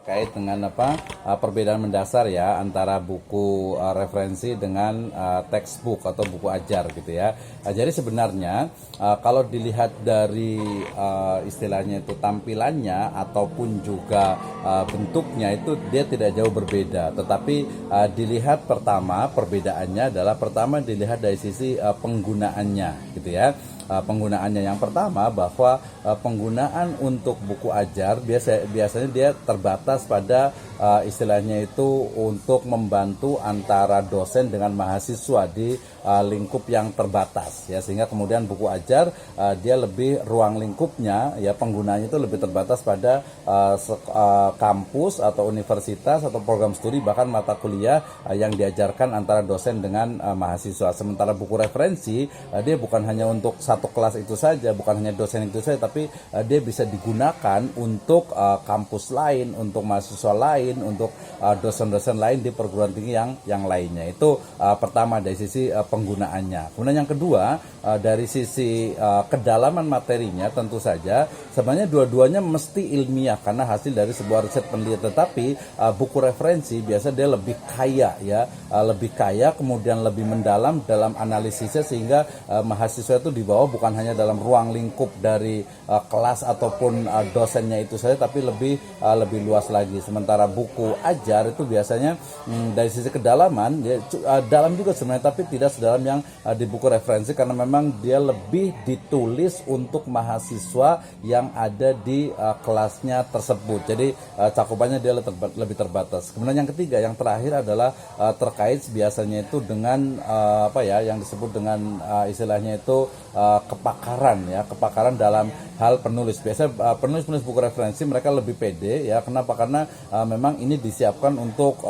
terkait dengan apa perbedaan mendasar ya antara buku referensi dengan textbook atau buku ajar gitu ya. Jadi sebenarnya kalau dilihat dari istilahnya itu tampilannya ataupun juga bentuknya itu dia tidak jauh berbeda. Tetapi dilihat pertama perbedaannya adalah pertama dilihat dari sisi penggunaannya gitu ya. Penggunaannya yang pertama bahwa penggunaan untuk buku ajar biasanya dia terbatas pada istilahnya itu untuk membantu antara dosen dengan mahasiswa di lingkup yang terbatas ya, sehingga kemudian buku ajar dia lebih ruang lingkupnya ya penggunaannya itu lebih terbatas pada kampus atau universitas atau program studi bahkan mata kuliah yang diajarkan antara dosen dengan mahasiswa. Sementara buku referensi dia bukan hanya untuk satu kelas itu saja, bukan hanya dosen itu saja, tapi dia bisa digunakan untuk kampus lain, untuk mahasiswa lain, untuk dosen-dosen lain di perguruan tinggi yang lainnya. Itu pertama dari sisi penggunaannya. Kemudian yang kedua dari sisi kedalaman materinya tentu saja sebenarnya dua-duanya mesti ilmiah karena hasil dari sebuah riset penelitian. Tetapi buku referensi biasa dia lebih kaya ya, lebih kaya kemudian lebih mendalam dalam analisisnya sehingga mahasiswa itu di bawah bukan hanya dalam ruang lingkup dari kelas ataupun dosennya itu saja, tapi lebih luas lagi. Sementara buku ajar itu biasanya dari sisi kedalaman ya, dalam juga sebenarnya, tapi tidak sedalam yang di buku referensi karena memang dia lebih ditulis untuk mahasiswa yang ada di kelasnya tersebut. Jadi cakupannya dia lebih terbatas. Kemudian yang ketiga, yang terakhir adalah terkait biasanya itu dengan apa ya yang disebut dengan istilahnya itu kepakaran ya, kepakaran dalam hal penulis. Biasanya penulis-penulis buku referensi mereka lebih pede ya. Kenapa? Karena memang ini disiapkan untuk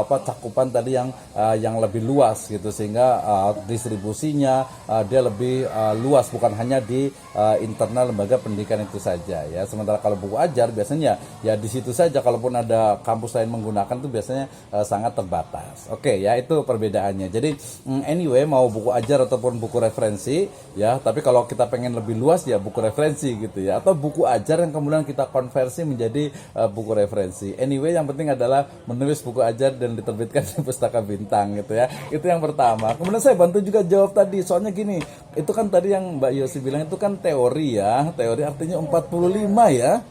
cakupan tadi yang lebih luas gitu, sehingga distribusinya dia lebih luas, bukan hanya di internal lembaga pendidikan itu saja ya. Sementara kalau buku ajar biasanya ya di situ saja, kalaupun ada kampus lain menggunakan itu biasanya sangat terbatas. Oke ya, itu perbedaannya. Jadi anyway, mau buku ajar ataupun buku referensi ya, tapi kalau kita pengen lebih luas ya buku referensi gitu ya, atau buku ajar yang kemudian kita konversi menjadi buku referensi. Anyway, yang penting adalah menulis buku ajar dan diterbitkan di Pustaka Bintang gitu ya. Itu yang pertama. Kemudian saya bantu juga jawab tadi, soalnya gini, itu kan tadi yang Mbak Yosi bilang itu kan teori ya, teori artinya 45 ya.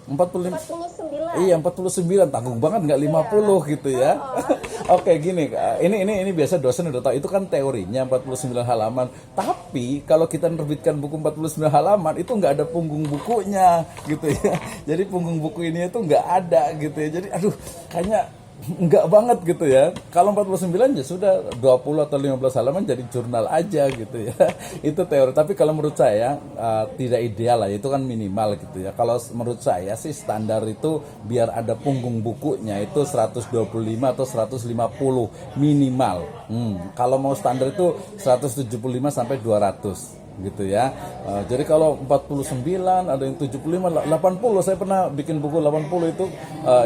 45. 49. Iya, 49, tanggung banget nggak 50 gitu ya. Oke, gini, ini biasa dosen udah tahu, itu kan teorinya 49 halaman. Tapi kalau kita menerbitkan buku 49 halaman itu nggak ada punggung bukunya gitu ya. Jadi punggung buku ini itu nggak ada gitu ya. Jadi aduh, kayaknya enggak banget gitu ya. Kalau 49 ya sudah 20 atau 15 halaman jadi jurnal aja gitu ya. Itu teori. Tapi kalau menurut saya tidak ideal lah, itu kan minimal gitu ya. Kalau menurut saya sih standar itu biar ada punggung bukunya itu 125 atau 150 minimal. Kalau mau standar itu 175 sampai 200 gitu ya. Jadi kalau 49 ada yang 75, 80, saya pernah bikin buku 80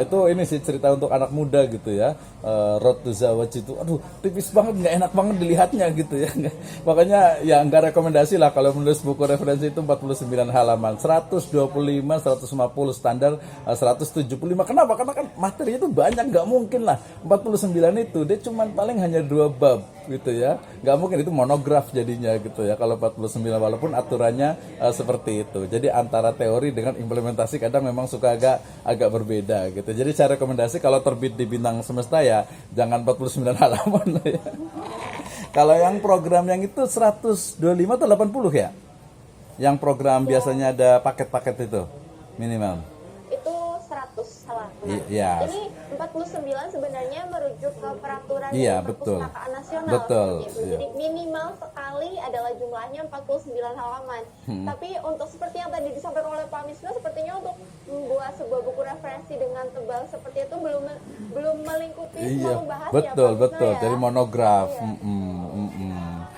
itu ini sih cerita untuk anak muda gitu ya. Road to Zawaj itu aduh tipis banget, nggak enak banget dilihatnya gitu ya. Makanya ya nggak rekomendasi lah kalau menulis buku referensi itu 49 halaman. 125, 150 standar, 175. Kenapa? Karena kan materinya itu banyak, nggak mungkin lah 49 itu dia cuman paling hanya 2 bab gitu ya. Nggak mungkin, itu monograf jadinya gitu ya kalau 49, walaupun aturannya seperti itu. Jadi antara teori dengan implementasi kadang memang suka agak berbeda gitu. Jadi saya rekomendasi kalau terbit di Bintang Semesta ya jangan 49 halaman lah ya. Kalau yang program yang itu 125 atau 80 ya? Yang program biasanya ada paket-paket itu minimal. Itu 100 halaman. Iya. Ini 49 sebenarnya merujuk ke peraturan Iya, dari betul. Perpustakaan Nasional. Betul, Gitu. iya. Jadi minimal sekali adalah jumlahnya 49 halaman. Tapi untuk seperti yang tadi disampaikan oleh Pak Misna, sepertinya untuk membuat sebuah buku referensi dengan tebal seperti itu belum melingkupi semua Iya, pembahasan ya, betul, Pak Misna, betul. ya. Jadi monograf. Iya.